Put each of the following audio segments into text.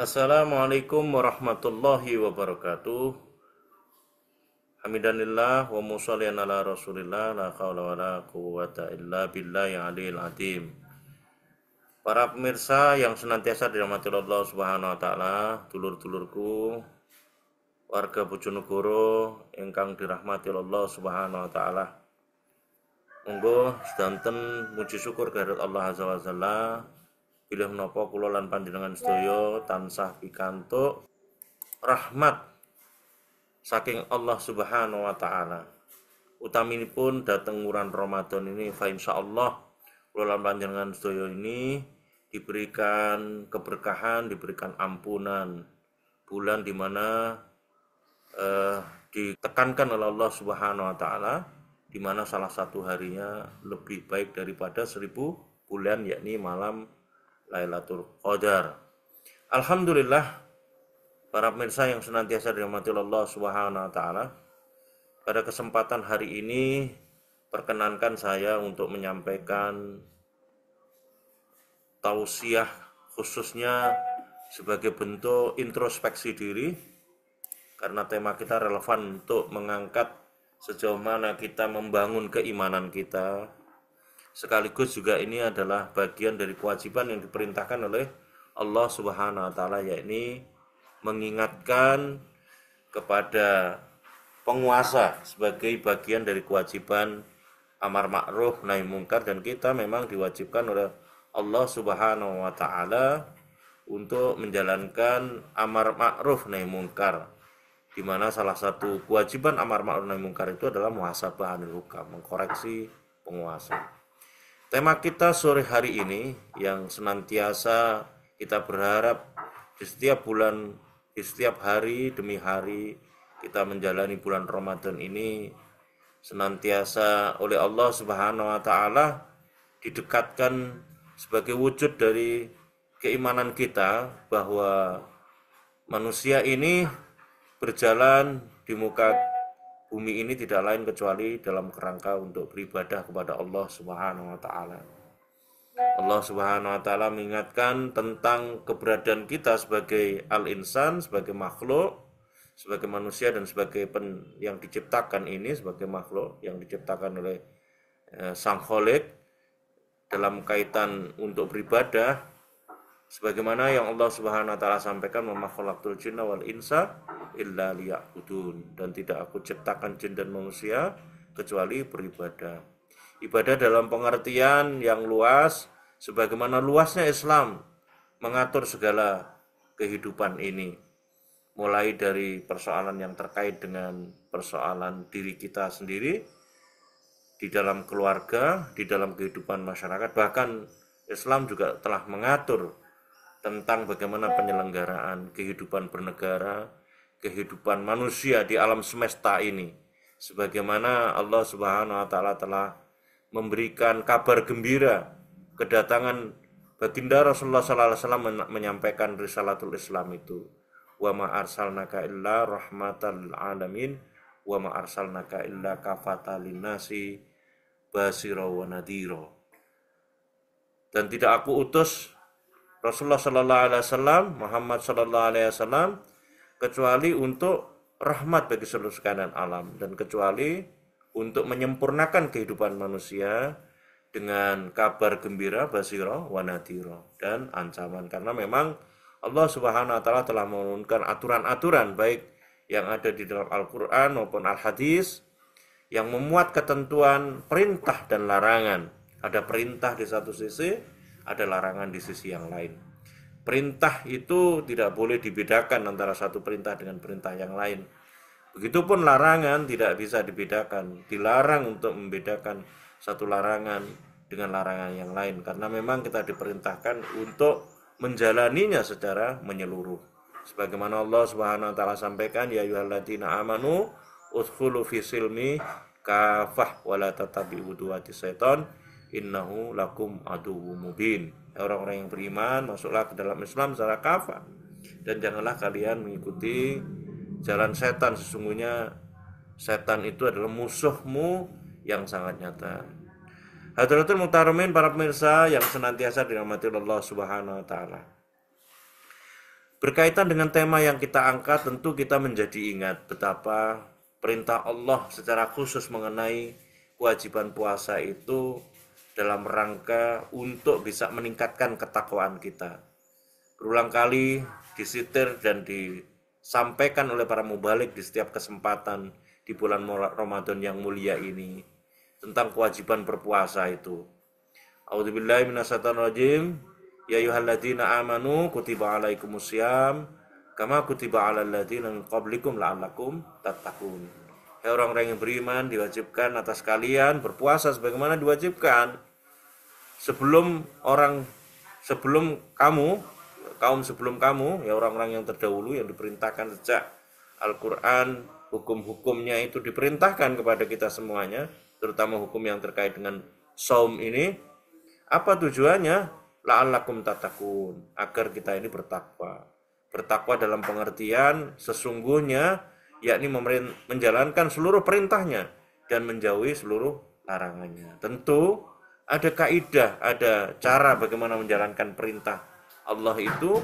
Assalamualaikum warahmatullahi wabarakatuh. Hamidanillah wa musallian ala rasulillah la hawla wa la quwwata illa billahi aliyil azim. Para pemirsa yang senantiasa dirahmati Allah Subhanahu wa taala, dulur-dulurku, warga Bojonegoro ingkang dirahmati Allah Subhanahu wa taala. Monggo sedanten muji syukur kehadirat Allah azza wa jalla. Bilih menapa kula lan panjenengan sedaya tansah pikantuk rahmat saking Allah Subhanahu wa taala. Utaminipun dateng wulan Ramadan ini fa insyaallah kula lan panjenengan sedaya ini diberikan keberkahan, diberikan ampunan. Bulan di mana ditekankan oleh Allah Subhanahu wa taala, di mana salah satu harinya lebih baik daripada 1000 bulan, yakni malam Lailatul Qadar. Alhamdulillah, para pemirsa yang senantiasa dirahmati Allah Subhanahu wa taala, pada kesempatan hari ini perkenankan saya untuk menyampaikan tausiah khususnya sebagai bentuk introspeksi diri, karena tema kita relevan untuk mengangkat sejauh mana kita membangun keimanan kita. Sekaligus juga ini adalah bagian dari kewajiban yang diperintahkan oleh Allah Subhanahu wa taala, yakni mengingatkan kepada penguasa sebagai bagian dari kewajiban amar ma'ruf nahi mungkar, dan kita memang diwajibkan oleh Allah Subhanahu wa taala untuk menjalankan amar ma'ruf nahi mungkar, di mana salah satu kewajiban amar ma'ruf nahi mungkar itu adalah muhasabah anil hukam, mengkoreksi penguasa. Tema kita sore hari ini yang senantiasa kita berharap di setiap bulan, di setiap hari demi hari kita menjalani bulan Ramadan ini, senantiasa oleh Allah Subhanahu wa taala didekatkan sebagai wujud dari keimanan kita bahwa manusia ini berjalan di muka bumi ini tidak lain kecuali dalam kerangka untuk beribadah kepada Allah Subhanahu wa taala. Allah Subhanahu wa taala mengingatkan tentang keberadaan kita sebagai al-insan, sebagai makhluk, sebagai manusia dan sebagai yang diciptakan ini, sebagai makhluk yang diciptakan oleh Sang Khalik dalam kaitan untuk beribadah, sebagaimana yang Allah Subhanahu wa taala sampaikan, "Wa ma khalaqtul jinna wal insa illa liya'budun," dan tidak aku ciptakan jin dan manusia kecuali beribadah. Ibadah dalam pengertian yang luas, sebagaimana luasnya Islam mengatur segala kehidupan ini, mulai dari persoalan yang terkait dengan persoalan diri kita sendiri, di dalam keluarga, di dalam kehidupan masyarakat. Bahkan Islam juga telah mengatur tentang bagaimana penyelenggaraan kehidupan bernegara, kehidupan manusia di alam semesta ini. Sebagaimana Allah Subhanahu wa taala telah memberikan kabar gembira kedatangan baginda Rasulullah sallallahu alaihi wasallam menyampaikan risalatul Islam itu. Wa ma arsalnaka illa rahmatan lil alamin wa ma arsalnaka illa kafatan linnasi basira wa nadhira. Dan tidak aku utus Rasulullah sallallahu alaihi wasallam, Muhammad sallallahu alaihi wasallam, kecuali untuk rahmat bagi seluruh sekalian alam, dan kecuali untuk menyempurnakan kehidupan manusia dengan kabar gembira, basira wa nadhira, dan ancaman. Karena memang Allah Subhanahu wa taala telah menurunkan aturan-aturan baik yang ada di dalam Al-Qur'an maupun Al-Hadis yang memuat ketentuan perintah dan larangan. Ada perintah di satu sisi, ada larangan di sisi yang lain. Perintah itu tidak boleh dibedakan antara satu perintah dengan perintah yang lain. Begitupun larangan tidak bisa dibedakan. Dilarang untuk membedakan satu larangan dengan larangan yang lain, karena memang kita diperintahkan untuk menjalaninya secara menyeluruh. Sebagaimana Allah Subhanahu wa taala sampaikan, ya ayyuhalladzina amanu udkhulu fi silmi kafah wa la tattabi'u khutuwatis syaiton innahu lakum aduwwum mubin. Orang-orang yang beriman, masuklah ke dalam Islam secara kafah, dan janganlah kalian mengikuti jalan setan. Sesungguhnya setan itu adalah musuhmu yang sangat nyata. Hadratul Muhtaramin, para pemirsa yang senantiasa dirahmati Allah Subhanahu wa taala. Berkaitan dengan tema yang kita angkat, tentu kita menjadi ingat betapa perintah Allah secara khusus mengenai kewajiban puasa itu dalam rangka untuk bisa meningkatkan ketakwaan kita. Berulang kali disitir dan disampaikan oleh para mubalik di setiap kesempatan di bulan Ramadan yang mulia ini tentang kewajiban berpuasa itu. A'udzubillahi minasyaitonirrajim. Ya ayyuhalladzina amanu kutiba alaikumusiyam kama kutiba alal ladzina min qablikum la'allakum tattaqun. Hai orang-orang yang beriman, diwajibkan atas kalian berpuasa sebagaimana diwajibkan sebelum kaum sebelum kamu, ya orang-orang yang terdahulu yang diperintahkan sejak Al-Qur'an, hukum-hukumnya itu diperintahkan kepada kita semuanya, terutama hukum yang terkait dengan saum ini. Apa tujuannya? La'allakum tattaqun, agar kita ini bertakwa. Bertakwa dalam pengertian sesungguhnya yakni menjalankan seluruh perintahnya dan menjauhi seluruh larangannya. Tentu ada kaidah, ada cara bagaimana menjalankan perintah Allah itu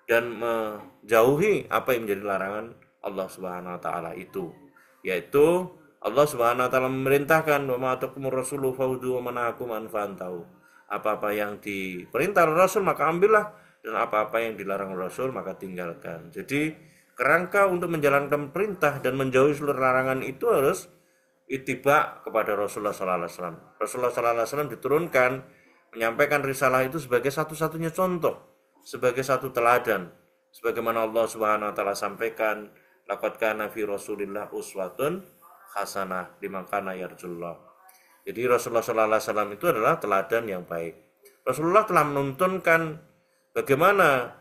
dan menjauhi apa yang menjadi larangan Allah Subhanahu wa taala itu. Yaitu Allah Subhanahu wa taala memerintahkan wa ma atakumur rasulu fa'udhu wa manahakum an fa'antau. Apa-apa yang diperintah Rasul maka ambillah, dan apa-apa yang dilarang Rasul maka tinggalkan. Jadi kerangka untuk menjalankan perintah dan menjauhi seluruh larangan itu harus ittiba kepada Rasulullah SAW. Rasulullah SAW diturunkan menyampaikan risalah itu sebagai satu-satunya contoh, sebagai satu teladan. Sebagaimana Allah Subhanahu wa taala sampaikan, laqad kana fi Rasulillah uswatun hasanah liman kana yarjullah. Jadi Rasulullah SAW itu adalah teladan yang baik. Rasulullah telah menuntunkan bagaimana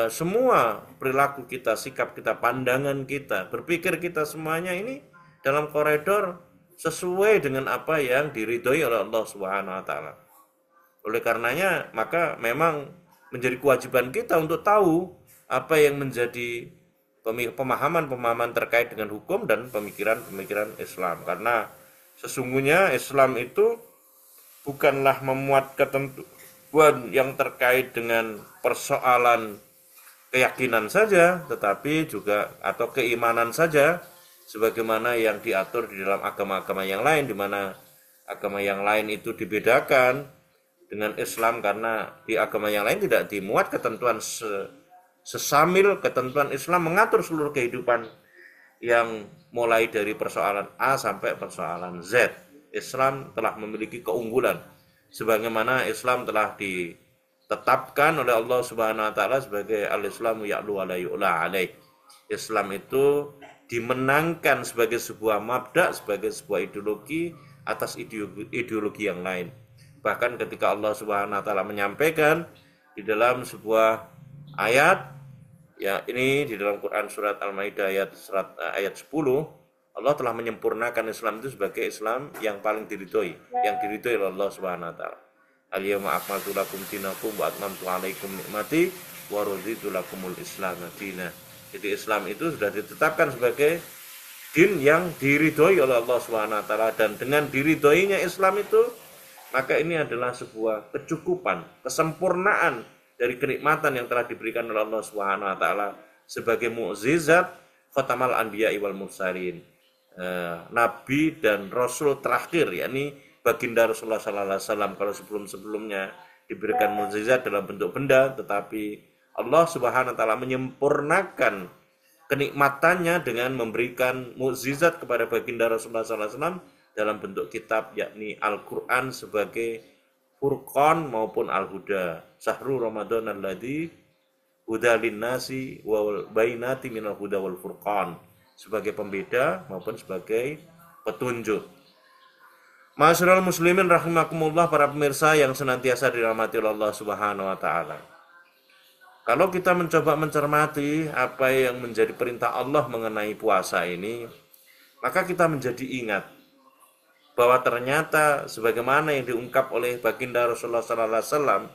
semua perilaku kita, sikap kita, pandangan kita, berpikir kita semuanya ini dalam koridor sesuai dengan apa yang diridhoi oleh Allah Subhanahu wa taala. Oleh karenanya, maka memang menjadi kewajiban kita untuk tahu apa yang menjadi pemahaman-pemahaman terkait dengan hukum dan pemikiran-pemikiran Islam. Karena sesungguhnya Islam itu bukanlah memuat ketentuan yang terkait dengan persoalan keyakinan saja, tetapi juga atau keimanan saja, sebagaimana yang diatur di dalam agama-agama yang lain, di mana agama yang lain itu dibedakan dengan Islam karena di agama yang lain tidak dimuat ketentuan sesamil ketentuan Islam mengatur seluruh kehidupan yang mulai dari persoalan A sampai persoalan Z. Islam telah memiliki keunggulan sebagaimana Islam telah ditetapkan oleh Allah Subhanahu wa taala sebagai al-Islamu ya'lu wa la yu'la alaih. Islam itu dimenangkan sebagai sebuah mabda, sebagai sebuah ideologi atas ideologi yang lain. Bahkan ketika Allah Subhanahu wa taala menyampaikan di dalam sebuah ayat, ya ini di dalam Quran surat Al-Maidah ayat 10, Allah telah menyempurnakan Islam itu sebagai Islam yang paling diridhoi, yang diridhoi oleh Allah Subhanahu wa taala. Al-yawma akmaltu lakum dinakum wa atmamtu alaikum nikmati wa raditu lakumul Islam madina. Jadi Islam itu sudah ditetapkan sebagai din yang diridhoi oleh Allah Subhanahu wa taala, dan dengan diridhoinya Islam itu maka ini adalah sebuah kecukupan, kesempurnaan dari kenikmatan yang telah diberikan oleh Allah Subhanahu wa taala sebagai mukjizat khatamal anbiya wal mursalin, nabi dan rasul terakhir, yakni baginda Rasulullah sallallahu alaihi wasallam. Kalau sebelum-sebelumnya diberikan mukjizat dalam bentuk benda, tetapi Allah Subhanahu wa taala menyempurnakan kenikmatannya dengan memberikan mukjizat kepada baginda Rasulullah sallallahu alaihi wasallam dalam bentuk kitab, yakni Al-Qur'an sebagai Furqan maupun Al-Huda. Syahrul Ramadan alladzi huda linnasi wa bainati minal huda wal furqan, sebagai pembeda maupun sebagai petunjuk. Ma'asyiral muslimin rahimakumullah, para pemirsa yang senantiasa dirahmati Allah Subhanahu wa taala. Kalau kita mencoba mencermati apa yang menjadi perintah Allah mengenai puasa ini, maka kita menjadi ingat bahwa ternyata sebagaimana yang diungkap oleh baginda Rasulullah SAW,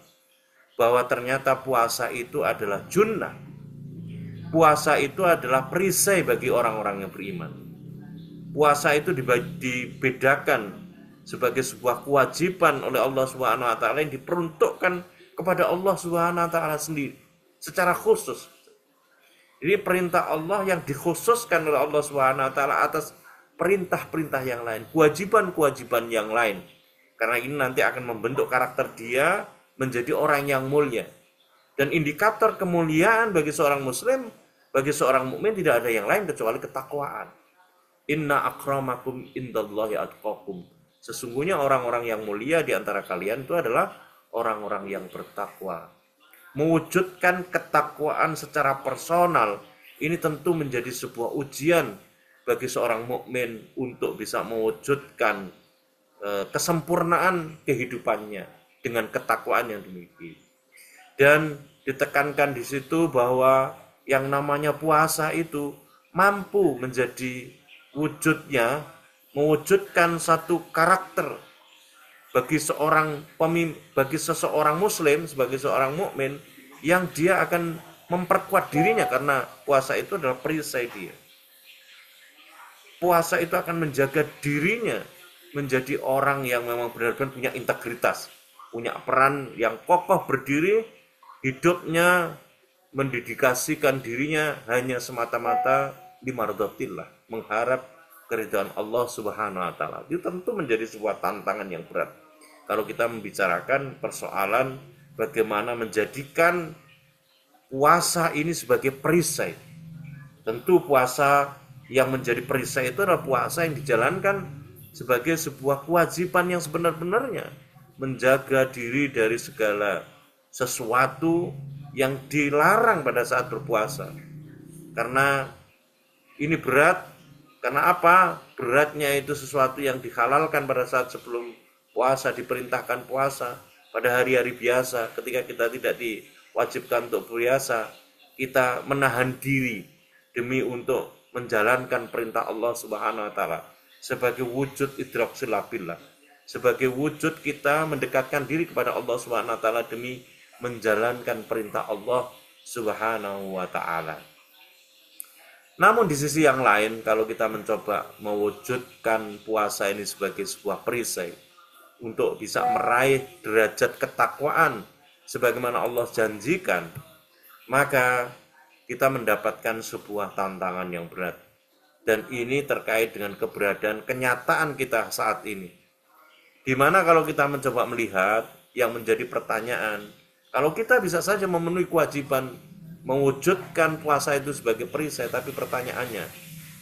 bahwa ternyata puasa itu adalah junnah. Puasa itu adalah perisai bagi orang-orang yang beriman. Puasa itu dibedakan sebagai sebuah kewajiban oleh Allah Subhanahu wa taala yang diperuntukkan kepada Allah Subhanahu wa taala sendiri secara khusus, Ini perintah Allah yang dikhususkan oleh Allah Subhanahu wa taala atas perintah-perintah yang lain, kewajiban-kewajiban yang lain. Karena ini nanti akan membentuk karakter dia menjadi orang yang mulia. Dan indikator kemuliaan bagi seorang muslim, bagi seorang mukmin tidak ada yang lain kecuali ketakwaan. Inna akramakum indallahi atqakum. Sesungguhnya orang-orang yang mulia di antara kalian itu adalah orang-orang yang bertakwa. Mewujudkan ketakwaan secara personal ini tentu menjadi sebuah ujian bagi seorang mukmin untuk bisa mewujudkan kesempurnaan kehidupannya dengan ketakwaan yang dimiliki. Dan ditekankan di situ bahwa yang namanya puasa itu mampu menjadi wujudnya, mewujudkan satu karakter bagi seseorang muslim, sebagai seorang mukmin yang dia akan memperkuat dirinya, karena puasa itu adalah perisai dia. Puasa itu akan menjaga dirinya menjadi orang yang memang benar-benar punya integritas, punya peran yang kokoh berdiri, hidupnya mendedikasikan dirinya hanya semata-mata limardhatillah, mengharap keridhaan Allah Subhanahu wa taala. Itu tentu menjadi sebuah tantangan yang berat. Kalau kita membicarakan persoalan bagaimana menjadikan puasa ini sebagai perisai. Tentu puasa yang menjadi perisai itu adalah puasa yang dijalankan sebagai sebuah kewajiban yang sebenar-benarnya, menjaga diri dari segala sesuatu yang dilarang pada saat berpuasa. Karena ini berat, karena apa? Beratnya itu sesuatu yang dihalalkan pada saat sebelum puasa, diperintahkan puasa pada hari-hari biasa. Ketika kita tidak diwajibkan untuk berpuasa, kita menahan diri demi untuk menjalankan perintah Allah Subhanahu wa taala sebagai wujud idraksil billah, sebagai wujud kita mendekatkan diri kepada Allah Subhanahu wa taala demi menjalankan perintah Allah Subhanahu wa taala. Namun di sisi yang lain, kalau kita mencoba mewujudkan puasa ini sebagai sebuah perisai untuk bisa meraih derajat ketakwaan sebagaimana Allah janjikan, maka kita mendapatkan sebuah tantangan yang berat. Dan ini terkait dengan keberadaan kenyataan kita saat ini. Dimana kalau kita mencoba melihat yang menjadi pertanyaan, kalau kita bisa saja memenuhi kewajiban mewujudkan puasa itu sebagai perisai, tapi pertanyaannya,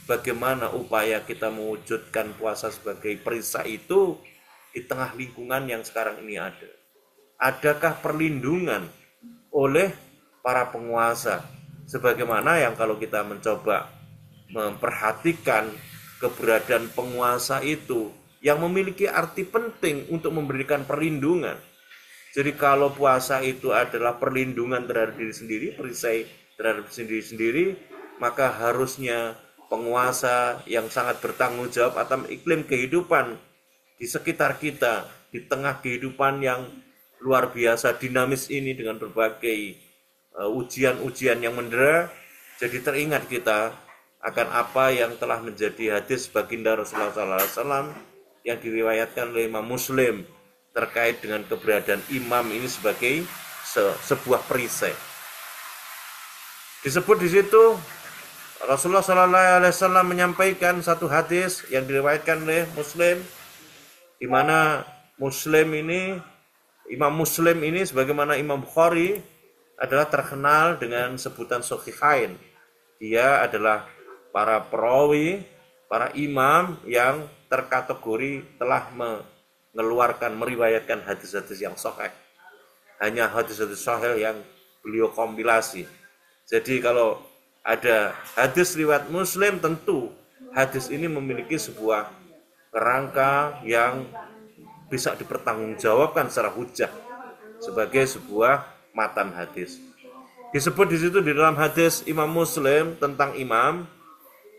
bagaimana upaya kita mewujudkan puasa sebagai perisai itu di tengah lingkungan yang sekarang ini ada? Adakah perlindungan oleh para penguasa? Sebagaimana yang kalau kita mencoba memperhatikan keberadaan penguasa itu yang memiliki arti penting untuk memberikan perlindungan. Jadi kalau puasa itu adalah perlindungan terhadap diri sendiri, perisai terhadap diri sendiri, maka harusnya penguasa yang sangat bertanggung jawab atas iklim kehidupan di sekitar kita, di tengah kehidupan yang luar biasa dinamis ini dengan berbagai ujian-ujian yang mendera, jadi teringat kita akan apa yang telah menjadi hadis baginda Rasulullah SAW yang diriwayatkan oleh Imam Muslim terkait dengan keberadaan imam ini sebagai sebuah perisai. Disebut di situ Rasulullah SAW menyampaikan satu hadis yang diriwayatkan oleh Muslim, di mana Imam Muslim ini sebagaimana Imam Bukhari adalah terkenal dengan sebutan Shahihain. Dia adalah para perawi, para imam yang terkategori telah mengeluarkan, meriwayatkan hadis-hadis yang sahih. Hanya hadis-hadis sahih yang beliau kompilasi. Jadi kalau ada hadis riwayat Muslim, tentu hadis ini memiliki sebuah kerangka yang bisa dipertanggungjawabkan secara hujjah sebagai sebuah matan hadis. Disebut di situ di dalam hadis Imam Muslim tentang imam,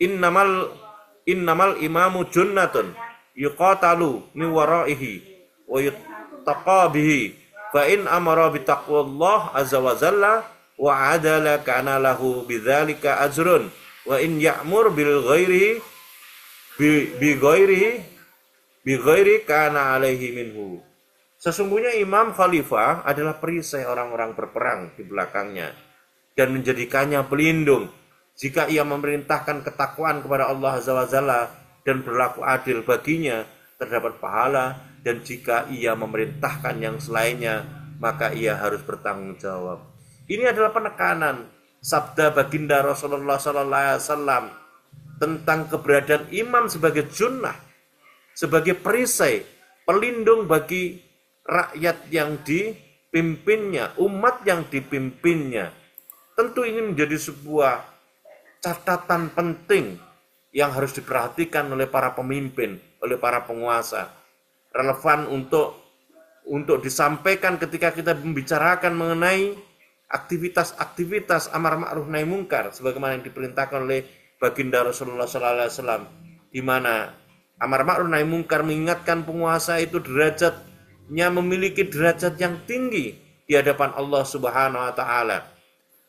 innamal imamu junnatun yuqatalu min waraihi wa yuttaqa bihi fa in amara bi taqwallah azza wa jalla wa adala kana lahu bidzalika ajrun wa in ya'mur bil ghairi bi ghairi kana alaihi minhu. Sesungguhnya imam khalifah adalah perisai orang-orang berperang di belakangnya dan menjadikannya pelindung jika ia memerintahkan ketakwaan kepada Allah Azza wa Jalla dan berlaku adil baginya, terdapat pahala, dan jika ia memerintahkan yang selainnya, maka ia harus bertanggung jawab. Ini adalah penekanan sabda baginda Rasulullah SAW tentang keberadaan imam sebagai junnah, sebagai perisai, pelindung bagi rakyat yang dipimpinnya, umat yang dipimpinnya. Tentu ini menjadi sebuah catatan penting yang harus diperhatikan oleh para pemimpin, oleh para penguasa. Relevan untuk disampaikan ketika kita membicarakan mengenai aktivitas-aktivitas amar ma'ruf nahi mungkar sebagaimana yang diperintahkan oleh baginda Rasulullah SAW, di mana amar ma'ruf nahi mungkar mengingatkan penguasa itu derajatnya memiliki derajat yang tinggi di hadapan Allah Subhanahu wa taala.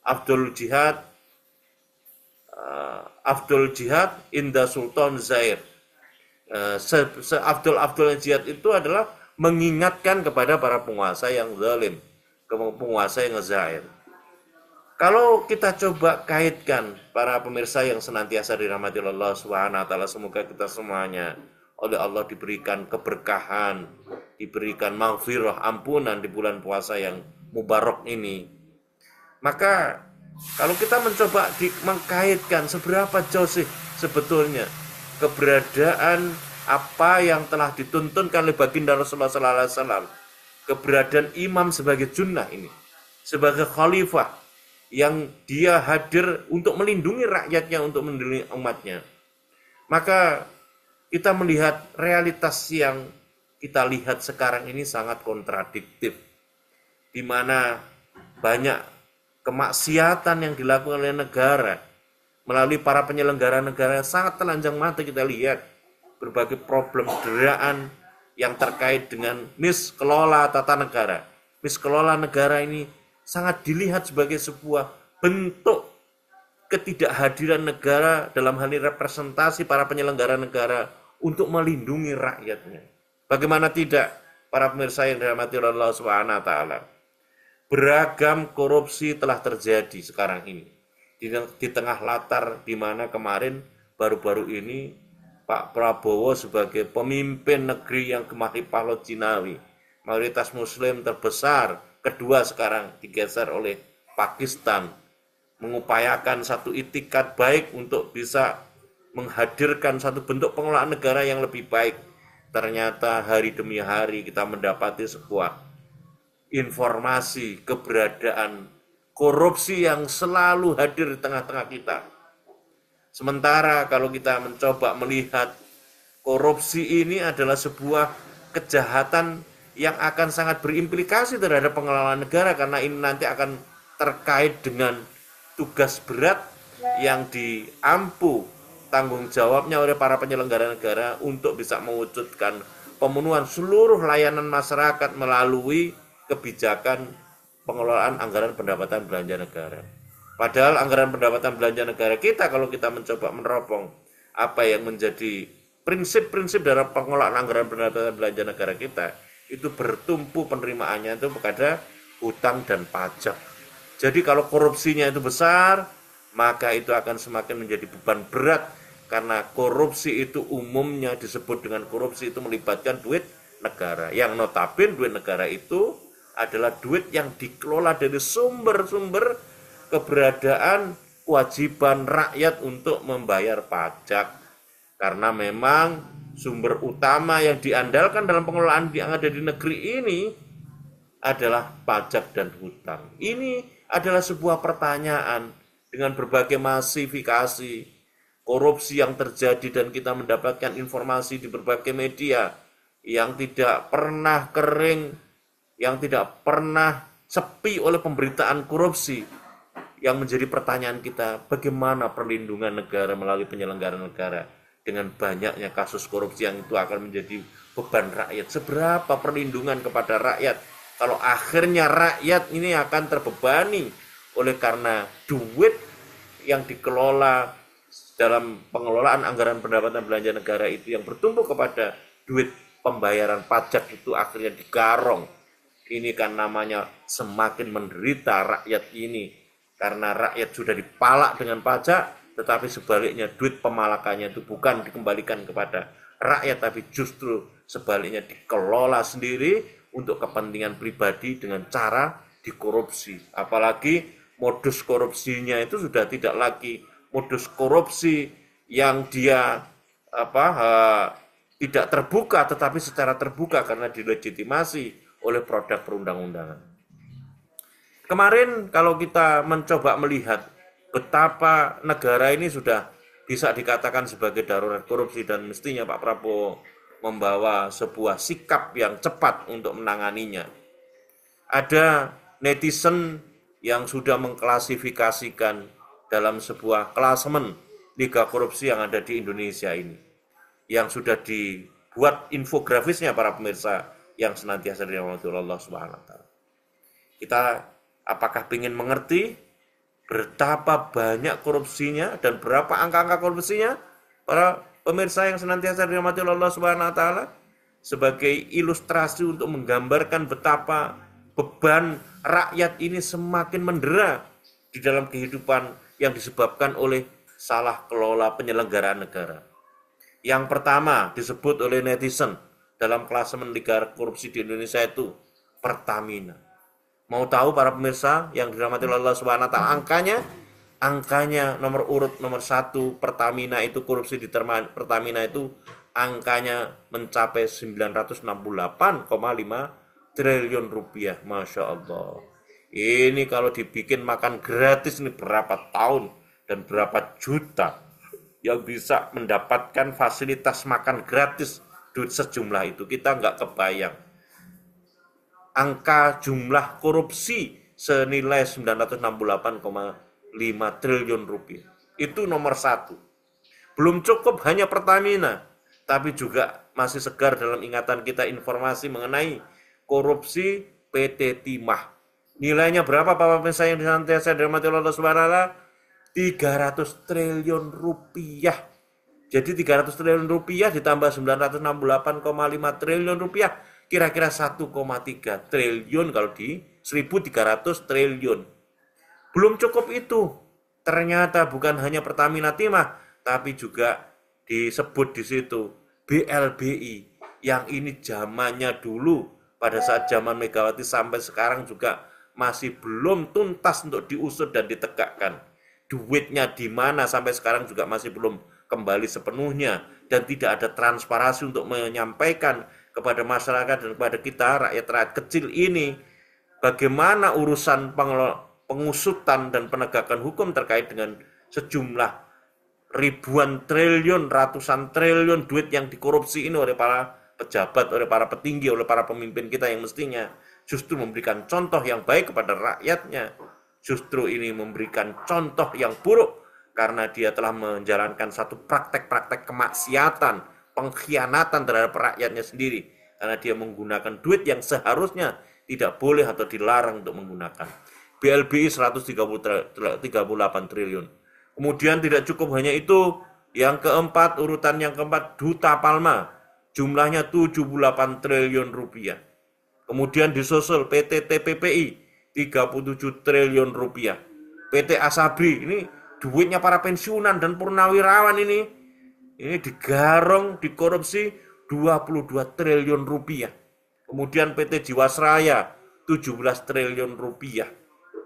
Afdul jihad inda Sultan Zair. Seabdul jihad itu adalah mengingatkan kepada para penguasa yang zalim, penguasa yang zair. Kalau kita coba kaitkan para pemirsa yang senantiasa dirahmati Allah Subhanahu wa taala, semoga kita semuanya oleh Allah diberikan keberkahan, diberikan maghfirah, ampunan di bulan puasa yang mubarak ini. Maka kalau kita mencoba mengkaitkan seberapa jauh sih sebetulnya keberadaan apa yang telah dituntunkan oleh baginda Rasulullah SAW, keberadaan imam sebagai junnah ini, sebagai khalifah yang dia hadir untuk melindungi rakyatnya, untuk melindungi umatnya. Maka kita melihat realitas yang kita lihat sekarang ini sangat kontradiktif, di mana banyak kemaksiatan yang dilakukan oleh negara melalui para penyelenggara negara sangat telanjang mata. Kita lihat berbagai problem deraan yang terkait dengan miskelola tata negara. Miskelola negara ini sangat dilihat sebagai sebuah bentuk ketidakhadiran negara, dalam hal ini representasi para penyelenggara negara untuk melindungi rakyatnya. Bagaimana tidak, para pemirsa yang dirahmati Allah Subhanahu wa taala. Beragam korupsi telah terjadi sekarang ini di tengah latar di mana kemarin baru-baru ini Pak Prabowo sebagai pemimpin negeri yang gemah pahlaw Jinawi, mayoritas muslim terbesar, kedua sekarang digeser oleh Pakistan, mengupayakan satu itikat baik untuk bisa menghadirkan satu bentuk pengelolaan negara yang lebih baik. Ternyata hari demi hari kita mendapati sebuah informasi keberadaan korupsi yang selalu hadir di tengah-tengah kita. Sementara kalau kita mencoba melihat korupsi ini adalah sebuah kejahatan yang akan sangat berimplikasi terhadap pengelolaan negara, karena ini nanti akan terkait dengan tugas berat yang diampu tanggung jawabnya oleh para penyelenggara negara untuk bisa mewujudkan pemenuhan seluruh layanan masyarakat melalui kebijakan pengelolaan anggaran pendapatan belanja negara. Padahal anggaran pendapatan belanja negara kita, kalau kita mencoba meneropong apa yang menjadi prinsip-prinsip dalam pengelolaan anggaran pendapatan belanja negara kita, itu bertumpu penerimaannya itu kepada hutang dan pajak. Jadi kalau korupsinya itu besar, maka itu akan semakin menjadi beban berat, karena korupsi itu umumnya disebut dengan korupsi itu melibatkan duit negara, yang notabene duit negara itu adalah duit yang dikelola dari sumber-sumber keberadaan kewajiban rakyat untuk membayar pajak. Karena memang sumber utama yang diandalkan dalam pengelolaan yang ada di negeri ini adalah pajak dan hutang. Ini adalah sebuah pertanyaan dengan berbagai masifikasi korupsi yang terjadi, dan kita mendapatkan informasi di berbagai media yang tidak pernah kering, yang tidak pernah sepi oleh pemberitaan korupsi. Yang menjadi pertanyaan kita, bagaimana perlindungan negara melalui penyelenggara negara dengan banyaknya kasus korupsi yang itu akan menjadi beban rakyat. Seberapa perlindungan kepada rakyat kalau akhirnya rakyat ini akan terbebani oleh karena duit yang dikelola dalam pengelolaan anggaran pendapatan belanja negara itu yang bertumpu kepada duit pembayaran pajak itu akhirnya digarong. Ini kan namanya semakin menderita rakyat ini, karena rakyat sudah dipalak dengan pajak, tetapi sebaliknya duit pemalakannya itu bukan dikembalikan kepada rakyat, tapi justru sebaliknya dikelola sendiri untuk kepentingan pribadi dengan cara dikorupsi. Apalagi modus korupsinya itu sudah tidak lagi modus korupsi yang dia tidak terbuka, tetapi secara terbuka karena dilegitimasi oleh produk perundang-undangan. Kemarin kalau kita mencoba melihat betapa negara ini sudah bisa dikatakan sebagai darurat korupsi dan mestinya Pak Prabowo membawa sebuah sikap yang cepat untuk menanganinya. Ada netizen yang sudah mengklasifikasikan dalam sebuah klasemen liga korupsi yang ada di Indonesia ini, yang sudah dibuat infografisnya para pemirsa yang senantiasa dirahmati Allah Subhanahu wa taala. Kita apakah ingin mengerti betapa banyak korupsinya dan berapa angka-angka korupsinya para pemirsa yang senantiasa dirahmati Allah Subhanahu wa taala, sebagai ilustrasi untuk menggambarkan betapa beban rakyat ini semakin mendera di dalam kehidupan yang disebabkan oleh salah kelola penyelenggaraan negara. Yang pertama disebut oleh netizen dalam klasemen liga korupsi di Indonesia itu Pertamina. Mau tahu para pemirsa yang dirahmati Allah Subhanahu wa taala angkanya nomor urut nomor 1 Pertamina itu, korupsi di Pertamina itu angkanya mencapai 968,5 triliun rupiah. Masya Allah. Ini kalau dibikin makan gratis ini berapa tahun dan berapa juta yang bisa mendapatkan fasilitas makan gratis duit sejumlah itu. Kita nggak kebayang. Angka jumlah korupsi senilai 968,5 triliun rupiah. Itu nomor 1. Belum cukup hanya Pertamina, tapi juga masih segar dalam ingatan kita informasi mengenai korupsi PT Timah. Nilainya berapa Bapak pemirsa yang senantiasa dirahmati Allah Subhanahu wa taala? 300 triliun rupiah. Jadi 300 triliun rupiah ditambah 968,5 triliun rupiah, kira-kira 1,3 triliun kalau di 1.300 triliun. Belum cukup itu. Ternyata bukan hanya Pertamina Timah, tapi juga disebut di situ BLBI yang ini zamannya dulu pada saat zaman Megawati sampai sekarang juga masih belum tuntas untuk diusut dan ditegakkan. Duitnya di mana sampai sekarang juga masih belum kembali sepenuhnya dan tidak ada transparansi untuk menyampaikan kepada masyarakat dan kepada kita rakyat-rakyat kecil ini bagaimana urusan pengusutan dan penegakan hukum terkait dengan sejumlah ribuan triliun, ratusan triliun duit yang dikorupsi ini oleh para pejabat, oleh para petinggi, oleh para pemimpin kita yang mestinya justru memberikan contoh yang baik kepada rakyatnya. Justru ini memberikan contoh yang buruk karena dia telah menjalankan satu praktek-praktek kemaksiatan, pengkhianatan terhadap rakyatnya sendiri. Karena dia menggunakan duit yang seharusnya tidak boleh atau dilarang untuk menggunakan. BLBI 138 triliun. Kemudian tidak cukup hanya itu, yang keempat, urutan yang keempat, Duta Palma. Jumlahnya 78 triliun rupiah. Kemudian disusul PT TPPI 37 triliun rupiah. PT Asabri ini duitnya para pensiunan dan purnawirawan ini digarong, dikorupsi 22 triliun rupiah. Kemudian PT Jiwasraya 17 triliun rupiah.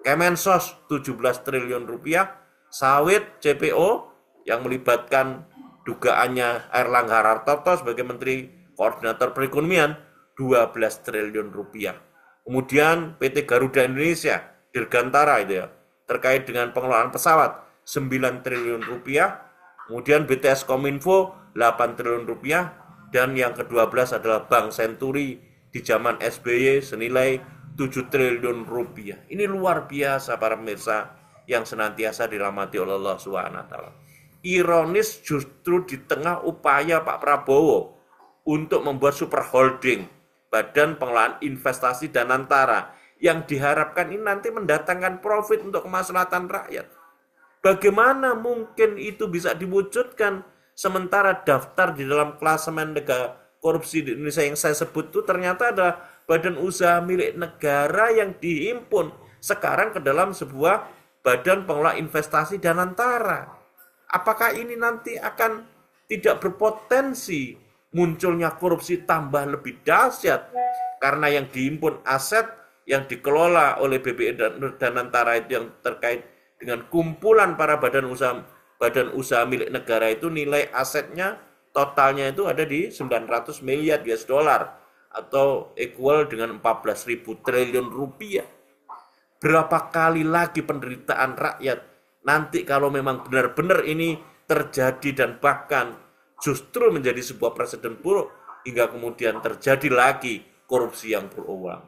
Kemensos 17 triliun rupiah. Sawit CPO yang melibatkan dugaannya Airlangga Hartarto sebagai Menteri Koordinator Perekonomian 12 triliun rupiah. Kemudian PT Garuda Indonesia, Dirgantara itu ya, terkait dengan pengelolaan pesawat 9 triliun rupiah. Kemudian BTS Kominfo 8 triliun rupiah. Dan yang ke-12 adalah Bank Senturi di zaman SBY senilai 7 triliun rupiah. Ini luar biasa para pemirsa yang senantiasa dirahmati oleh Allah SWT. Ironis justru di tengah upaya Pak Prabowo untuk membuat super holding, Badan Pengelolaan Investasi Danantara, yang diharapkan ini nanti mendatangkan profit untuk kemaslahatan rakyat. Bagaimana mungkin itu bisa diwujudkan sementara daftar di dalam klasemen negara korupsi di Indonesia yang saya sebut itu ternyata ada badan usaha milik negara yang dihimpun sekarang ke dalam sebuah Badan Pengelola Investasi Danantara. Apakah ini nanti akan tidak berpotensi munculnya korupsi tambah lebih dahsyat karena yang dihimpun aset yang dikelola oleh BPI dan Danantara itu yang terkait dengan kumpulan para badan usaha milik negara itu nilai asetnya totalnya itu ada di 900 miliar US dollar atau equal dengan 14.000 triliun rupiah. Berapa kali lagi penderitaan rakyat nanti kalau memang benar-benar ini terjadi dan bahkan justru menjadi sebuah presiden buruk hingga kemudian terjadi lagi korupsi yang berulang.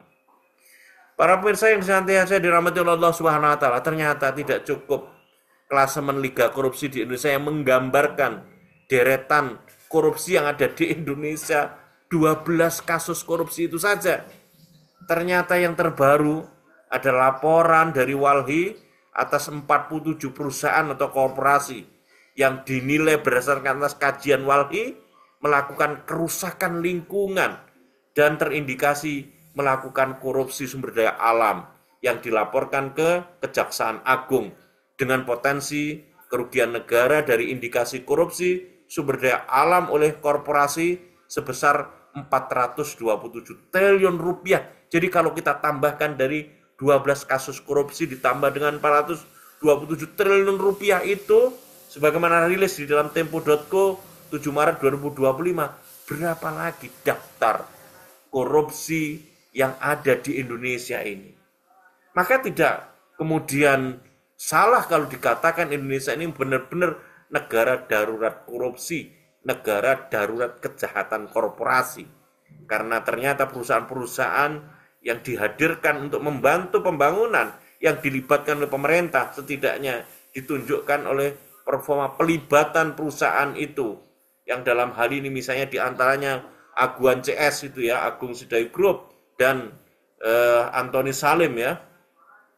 Para pemirsa yang senantiasa dirahmati Allah Subhanahu wa taala, ternyata tidak cukup klasemen Liga Korupsi di Indonesia yang menggambarkan deretan korupsi yang ada di Indonesia, 12 kasus korupsi itu saja. Ternyata yang terbaru ada laporan dari Walhi atas 47 perusahaan atau korporasi yang dinilai berdasarkan atas kajian Walhi melakukan kerusakan lingkungan dan terindikasi melakukan korupsi sumber daya alam yang dilaporkan ke Kejaksaan Agung dengan potensi kerugian negara dari indikasi korupsi sumber daya alam oleh korporasi sebesar 427 triliun rupiah. Jadi kalau kita tambahkan dari 12 kasus korupsi ditambah dengan 427 triliun rupiah itu sebagaimana rilis di dalam tempo.co 7 Maret 2025, berapa lagi daftar korupsi yang ada di Indonesia ini? Maka tidak kemudian salah kalau dikatakan Indonesia ini benar-benar negara darurat korupsi, negara darurat kejahatan korporasi. Karena ternyata perusahaan-perusahaan yang dihadirkan untuk membantu pembangunan yang dilibatkan oleh pemerintah setidaknya ditunjukkan oleh performa pelibatan perusahaan itu. Yang dalam hal ini misalnya diantaranya Aguan CS itu ya, Agung Sedayu Group dan Antoni Salim ya.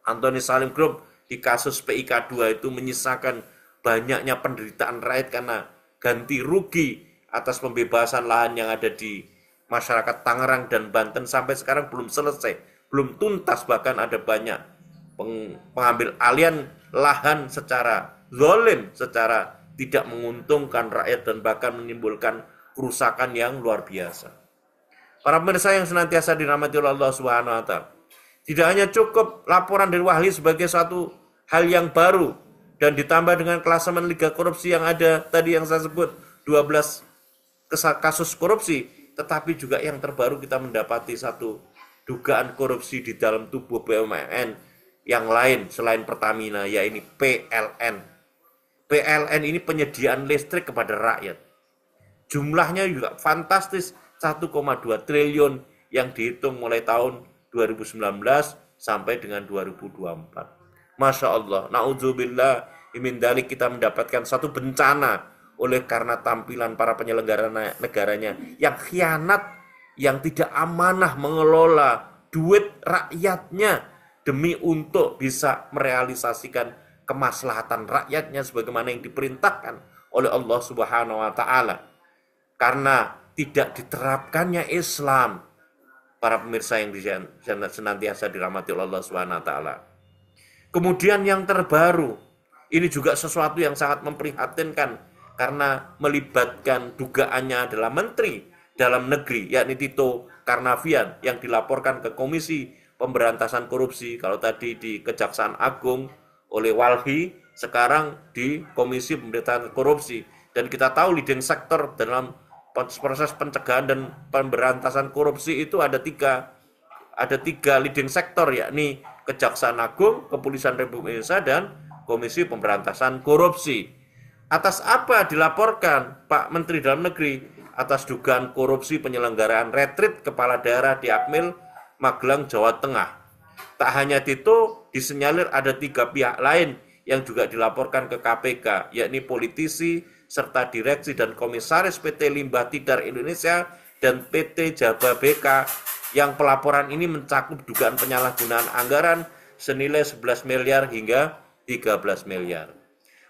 Antoni Salim Group di kasus PIK 2 itu menyisakan banyaknya penderitaan rakyat karena ganti rugi atas pembebasan lahan yang ada di masyarakat Tangerang dan Banten sampai sekarang belum selesai, belum tuntas, bahkan ada banyak pengambil alihan lahan secara zalim, secara tidak menguntungkan rakyat dan bahkan menimbulkan kerusakan yang luar biasa. Para pemirsa yang senantiasa dirahmati Allah Subhanahu wa taala, tidak hanya cukup laporan dari Wahli sebagai suatu hal yang baru dan ditambah dengan klasemen Liga Korupsi yang ada tadi yang saya sebut 12 kasus korupsi, tetapi juga yang terbaru kita mendapati satu dugaan korupsi di dalam tubuh BUMN yang lain selain Pertamina, yaitu PLN. PLN ini penyediaan listrik kepada rakyat. Jumlahnya juga fantastis, 1,2 triliun yang dihitung mulai tahun 2019 sampai dengan 2024. Masya Allah, na'udzubillah min dzalik, kita mendapatkan satu bencana oleh karena tampilan para penyelenggara negaranya yang khianat, yang tidak amanah mengelola duit rakyatnya demi untuk bisa merealisasikan kemaslahatan rakyatnya sebagaimana yang diperintahkan oleh Allah Subhanahu wa taala. Karena tidak diterapkannya Islam, para pemirsa yang senantiasa dirahmati Allah Subhanahu wa taala. Kemudian yang terbaru, ini juga sesuatu yang sangat memprihatinkan karena melibatkan dugaannya adalah Menteri Dalam Negeri, yakni Tito Karnavian yang dilaporkan ke Komisi Pemberantasan Korupsi, kalau tadi di Kejaksaan Agung oleh Walhi, sekarang di Komisi Pemberantasan Korupsi. Dan kita tahu leading sektor dalam proses pencegahan dan pemberantasan korupsi itu ada tiga leading sektor, yakni Kejaksaan Agung, Kepolisian Republik Indonesia, dan Komisi Pemberantasan Korupsi. Atas apa dilaporkan Pak Menteri Dalam Negeri? Atas dugaan korupsi penyelenggaraan retreat kepala daerah di Akmil, Magelang, Jawa Tengah. Tak hanya Tito, disenyalir ada 3 pihak lain yang juga dilaporkan ke KPK, yakni politisi, serta direksi dan komisaris PT Limbah Tidar Indonesia dan PT Jababeka, yang pelaporan ini mencakup dugaan penyalahgunaan anggaran senilai 11 miliar hingga 13 miliar.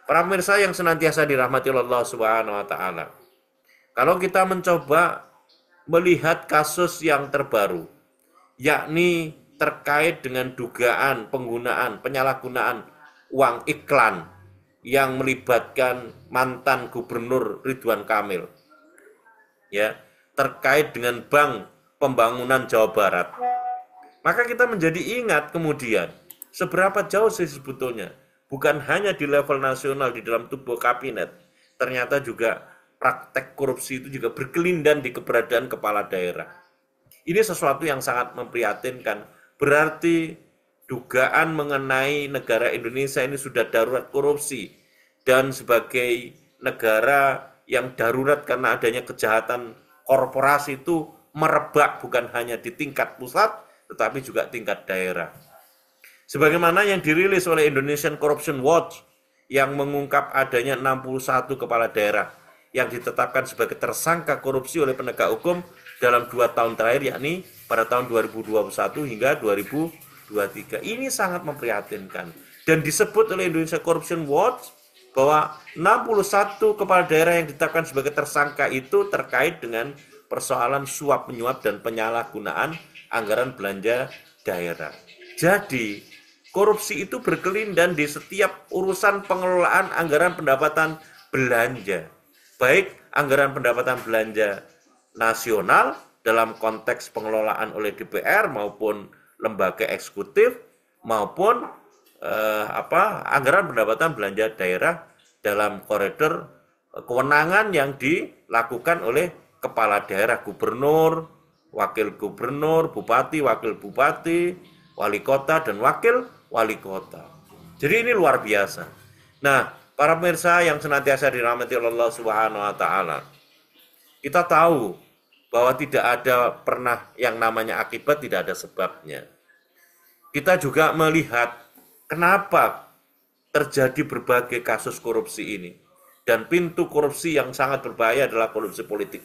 Para pemirsa yang senantiasa dirahmati Allah Subhanahu wa taala, kalau kita mencoba melihat kasus yang terbaru, yakni terkait dengan dugaan penggunaan penyalahgunaan uang iklan yang melibatkan mantan gubernur Ridwan Kamil, ya, terkait dengan Bank Pembangunan Jawa Barat. Maka kita menjadi ingat kemudian seberapa jauh sih sebetulnya, bukan hanya di level nasional di dalam tubuh kabinet, ternyata juga praktek korupsi itu juga berkelindan di keberadaan kepala daerah. Ini sesuatu yang sangat memprihatinkan. Berarti dugaan mengenai negara Indonesia ini sudah darurat korupsi, dan sebagai negara yang darurat karena adanya kejahatan korporasi itu merebak bukan hanya di tingkat pusat tetapi juga tingkat daerah. Sebagaimana yang dirilis oleh Indonesian Corruption Watch yang mengungkap adanya 61 kepala daerah yang ditetapkan sebagai tersangka korupsi oleh penegak hukum dalam 2 tahun terakhir, yakni pada tahun 2021 hingga 2023. Ini sangat memprihatinkan. Dan disebut oleh Indonesia Corruption Watch bahwa 61 kepala daerah yang ditetapkan sebagai tersangka itu terkait dengan persoalan suap menyuap dan penyalahgunaan anggaran belanja daerah. Jadi, korupsi itu berkelindan di setiap urusan pengelolaan anggaran pendapatan belanja. Baik anggaran pendapatan belanja nasional dalam konteks pengelolaan oleh DPR maupun lembaga eksekutif maupun anggaran pendapatan belanja daerah dalam koridor kewenangan yang dilakukan oleh kepala daerah, gubernur, wakil gubernur, bupati, wakil bupati, wali kota dan wakil wali kota. Jadi ini luar biasa. Nah, para pemirsa yang senantiasa dirahmati Allah Subhanahu wa taala, kita tahu bahwa tidak ada pernah yang namanya akibat, tidak ada sebabnya. Kita juga melihat kenapa terjadi berbagai kasus korupsi ini. Dan pintu korupsi yang sangat berbahaya adalah korupsi politik.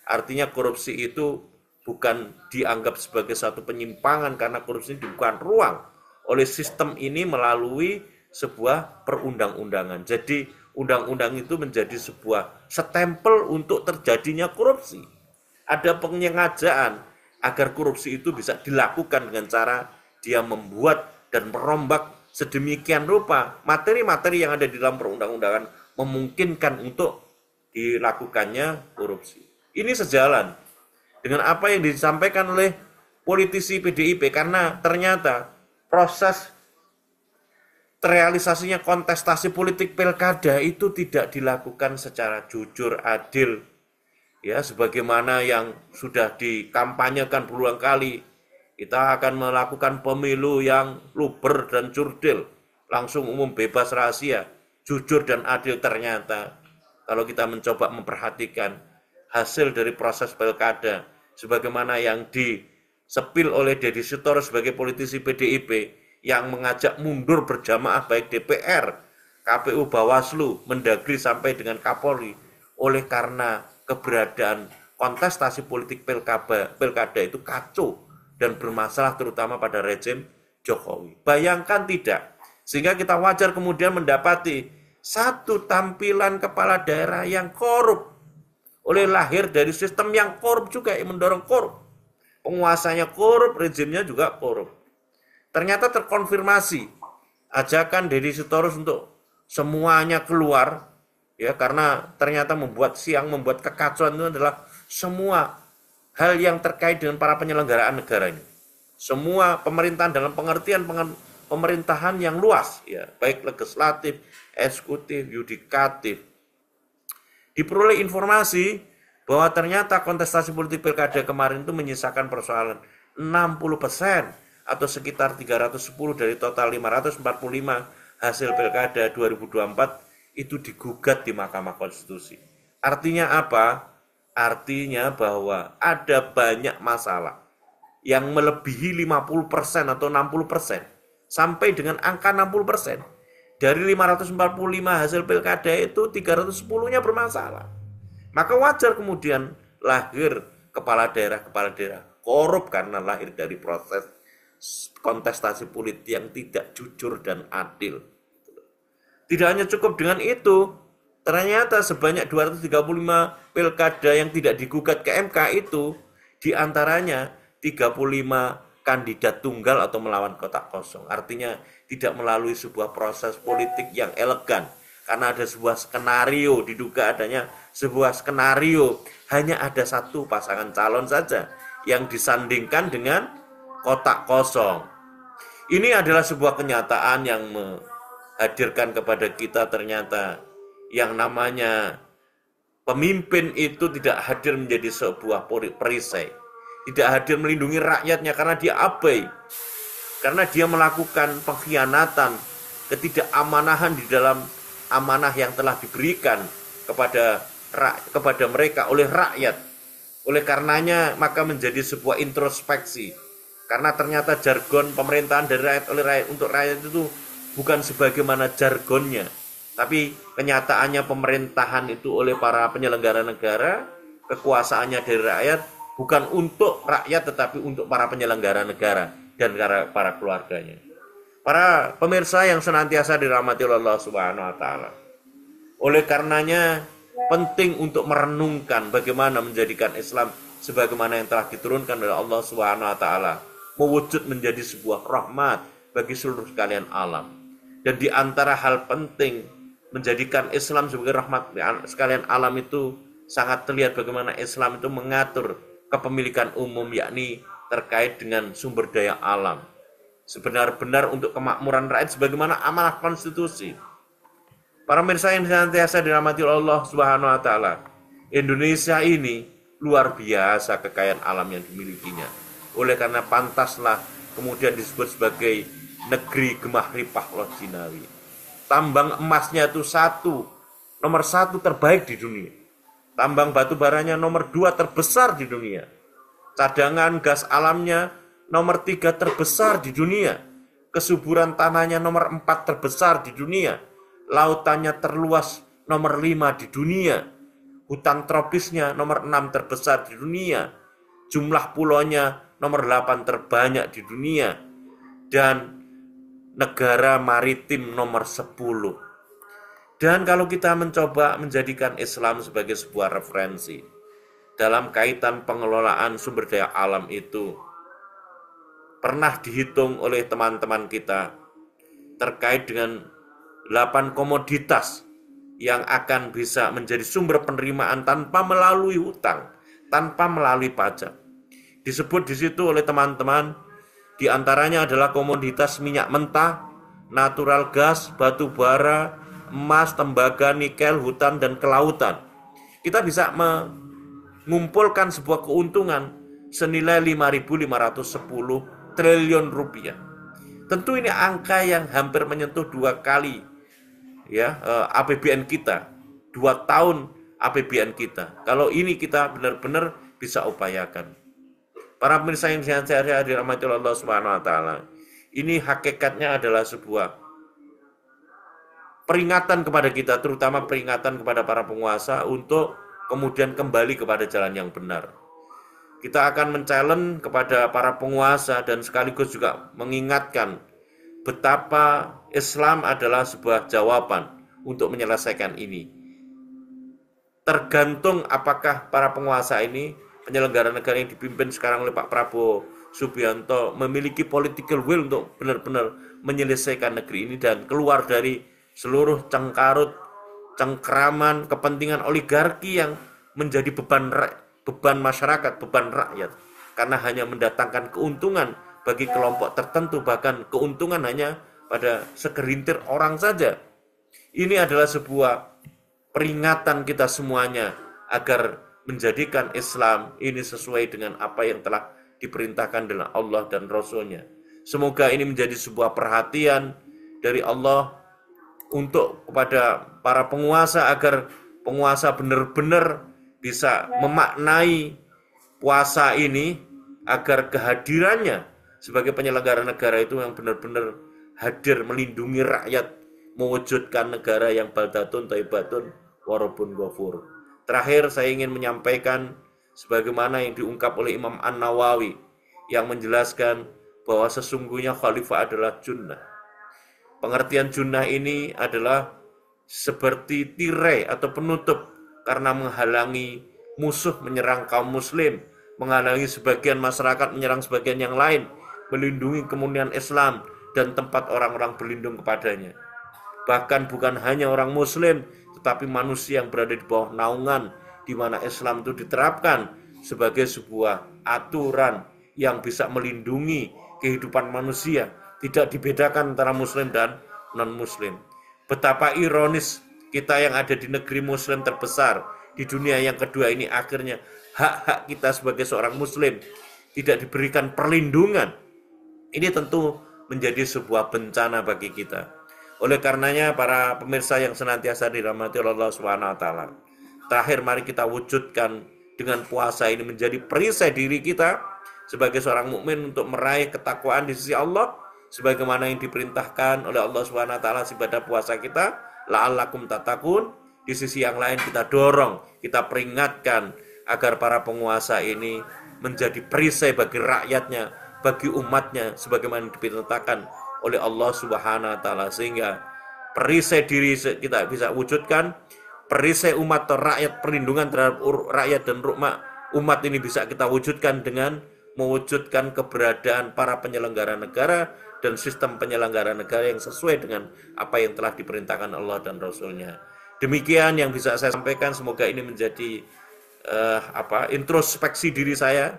Artinya korupsi itu bukan dianggap sebagai satu penyimpangan karena korupsi dibuka ruang oleh sistem ini melalui sebuah perundang-undangan. Jadi undang-undang itu menjadi sebuah stempel untuk terjadinya korupsi. Ada penyengajaan agar korupsi itu bisa dilakukan dengan cara dia membuat dan merombak sedemikian rupa materi-materi yang ada di dalam perundang-undangan memungkinkan untuk dilakukannya korupsi. Ini sejalan dengan apa yang disampaikan oleh politisi PDIP, karena ternyata proses terrealisasinya kontestasi politik pilkada itu tidak dilakukan secara jujur, adil, ya, sebagaimana yang sudah dikampanyekan berulang kali. Kita akan melakukan pemilu yang luber dan jurdil, langsung umum, bebas rahasia, jujur dan adil. Ternyata kalau kita mencoba memperhatikan hasil dari proses pilkada sebagaimana yang disepil oleh Deddy Sitorus sebagai politisi PDIP yang mengajak mundur berjamaah baik DPR, KPU, Bawaslu, Mendagri sampai dengan Kapolri oleh karena keberadaan kontestasi politik pilkada itu kacau dan bermasalah terutama pada rezim Jokowi. Bayangkan tidak, sehingga kita wajar kemudian mendapati satu tampilan kepala daerah yang korup, oleh lahir dari sistem yang korup juga, yang mendorong korup. Penguasanya korup, rezimnya juga korup. Ternyata terkonfirmasi ajakan Deddy Sitorus untuk semuanya keluar, ya, karena ternyata membuat kekacauan itu adalah semua hal yang terkait dengan para penyelenggaraan negaranya. Semua pemerintahan dalam pengertian pemerintahan yang luas, ya, baik legislatif, eksekutif, yudikatif. Diperoleh informasi bahwa ternyata kontestasi politik pilkada kemarin itu menyisakan persoalan 60% atau sekitar 310 dari total 545 hasil pilkada 2024 itu digugat di Mahkamah Konstitusi. Artinya apa? Artinya bahwa ada banyak masalah yang melebihi 50% atau 60%, sampai dengan angka 60%. Dari 545 hasil pilkada itu 310-nya bermasalah. Maka wajar kemudian lahir kepala daerah korup karena lahir dari proses kontestasi politik yang tidak jujur dan adil. Tidak hanya cukup dengan itu, ternyata sebanyak 235 pilkada yang tidak digugat ke MK itu, diantaranya 35 kandidat tunggal atau melawan kotak kosong. Artinya tidak melalui sebuah proses politik yang elegan. Karena ada sebuah skenario, diduga adanya sebuah skenario. Hanya ada satu pasangan calon saja yang disandingkan dengan kotak kosong. Ini adalah sebuah kenyataan yang menghadirkan kepada kita ternyata yang namanya pemimpin itu tidak hadir menjadi sebuah perisai. Tidak hadir melindungi rakyatnya karena dia abai. Karena dia melakukan pengkhianatan, ketidakamaнаhan di dalam amanah yang telah diberikan kepada mereka oleh rakyat. Oleh karenanya maka menjadi sebuah introspeksi. Karena ternyata jargon pemerintahan dari rakyat oleh rakyat untuk rakyat itu bukan sebagaimana jargonnya. Tapi kenyataannya pemerintahan itu oleh para penyelenggara negara, kekuasaannya dari rakyat bukan untuk rakyat tetapi untuk para penyelenggara negara dan para keluarganya. Para pemirsa yang senantiasa dirahmati Allah Subhanahu wa taala. Oleh karenanya penting untuk merenungkan bagaimana menjadikan Islam sebagaimana yang telah diturunkan oleh Allah Subhanahu wa taala mewujud menjadi sebuah rahmat bagi seluruh sekalian alam. Dan di antara hal penting menjadikan Islam sebagai rahmat sekalian alam itu sangat terlihat bagaimana Islam itu mengatur kepemilikan umum, yakni terkait dengan sumber daya alam sebenar-benar untuk kemakmuran rakyat sebagaimana amanah konstitusi. Para pemirsa yang senantiasa dirahmati Allah Subhanahu wa taala, Indonesia ini luar biasa kekayaan alam yang dimilikinya. Oleh karena pantaslah kemudian disebut sebagai negeri gemah ripah loh jinawi. Tambang emasnya itu nomor satu terbaik di dunia. Tambang batu baranya nomor 2 terbesar di dunia. Cadangan gas alamnya nomor 3 terbesar di dunia. Kesuburan tanahnya nomor 4 terbesar di dunia. Lautannya terluas nomor 5 di dunia. Hutan tropisnya nomor 6 terbesar di dunia. Jumlah pulaunya nomor 8 terbanyak di dunia. Dan negara maritim nomor 10. Dan kalau kita mencoba menjadikan Islam sebagai sebuah referensi dalam kaitan pengelolaan sumber daya alam itu, pernah dihitung oleh teman-teman kita terkait dengan 8 komoditas yang akan bisa menjadi sumber penerimaan tanpa melalui hutang, tanpa melalui pajak. Disebut di situ oleh teman-teman, di antaranya adalah komoditas minyak mentah, natural gas, batu bara, emas, tembaga, nikel, hutan, dan kelautan. Kita bisa mengumpulkan sebuah keuntungan senilai 5.510 triliun rupiah. Tentu ini angka yang hampir menyentuh 2 kali ya APBN kita, 2 tahun APBN kita. Kalau ini kita benar-benar bisa upayakan. Para pemirsa yang saya dirahmati Allah Subhanahu wa taala, ini hakikatnya adalah sebuah peringatan kepada kita, terutama peringatan kepada para penguasa untuk kemudian kembali kepada jalan yang benar. Kita akan men-challenge kepada para penguasa dan sekaligus juga mengingatkan betapa Islam adalah sebuah jawaban untuk menyelesaikan ini. Tergantung apakah para penguasa ini, penyelenggara negara yang dipimpin sekarang oleh Pak Prabowo Subianto, memiliki political will untuk benar-benar menyelesaikan negeri ini dan keluar dari seluruh cengkeraman kepentingan oligarki yang menjadi beban masyarakat, beban rakyat, karena hanya mendatangkan keuntungan bagi kelompok tertentu, bahkan keuntungan hanya pada segelintir orang saja. Ini adalah sebuah peringatan kita semuanya agar menjadikan Islam ini sesuai dengan apa yang telah diperintahkan oleh Allah dan Rasul-Nya. Semoga ini menjadi sebuah perhatian dari Allah untuk kepada para penguasa agar penguasa benar-benar bisa memaknai puasa ini, agar kehadirannya sebagai penyelenggara negara itu yang benar-benar hadir melindungi rakyat, mewujudkan negara yang baldatun thayyibatun warabun ghafur. Terakhir saya ingin menyampaikan sebagaimana yang diungkap oleh Imam An-Nawawi yang menjelaskan bahwa sesungguhnya khalifah adalah junnah. Pengertian junnah ini adalah seperti tirai atau penutup karena menghalangi musuh menyerang kaum muslim, menghalangi sebagian masyarakat menyerang sebagian yang lain, melindungi kemuliaan Islam dan tempat orang-orang berlindung kepadanya. Bahkan bukan hanya orang muslim, tetapi manusia yang berada di bawah naungan di mana Islam itu diterapkan sebagai sebuah aturan yang bisa melindungi kehidupan manusia, tidak dibedakan antara muslim dan non-muslim. Betapa ironis kita yang ada di negeri muslim terbesar di dunia yang kedua ini, akhirnya hak-hak kita sebagai seorang muslim tidak diberikan perlindungan. Ini tentu menjadi sebuah bencana bagi kita. Oleh karenanya para pemirsa yang senantiasa dirahmati Allah Subhanahu wa taala, terakhir mari kita wujudkan dengan puasa ini menjadi perisai diri kita sebagai seorang mukmin untuk meraih ketakwaan di sisi Allah sebagaimana yang diperintahkan oleh Allah Subhanahu wa taala pada puasa kita, la'allakum tattaqun. Di sisi yang lain kita dorong, kita peringatkan agar para penguasa ini menjadi perisai bagi rakyatnya, bagi umatnya sebagaimana diperintahkan oleh Allah Subhanahu wa taala, sehingga perisai diri kita bisa wujudkan, perisai umat atau rakyat, perlindungan terhadap rakyat dan umat ini bisa kita wujudkan dengan mewujudkan keberadaan para penyelenggara negara dan sistem penyelenggara negara yang sesuai dengan apa yang telah diperintahkan Allah dan Rasul-Nya. Demikian yang bisa saya sampaikan, semoga ini menjadi introspeksi diri saya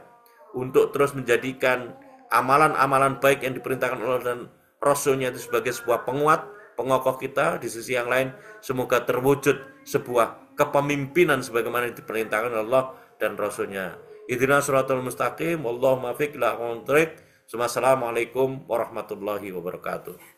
untuk terus menjadikan amalan-amalan baik yang diperintahkan Allah dan Rasul-Nya itu sebagai sebuah penguat, pengokoh kita. Di sisi yang lain, semoga terwujud sebuah kepemimpinan sebagaimana diperintahkan Allah dan Rasul-Nya. Ihdinas shiratal mustaqim, wallahu muwaffiq ila aqwamit thoriq. Wassalamualaikum warahmatullahi wabarakatuh.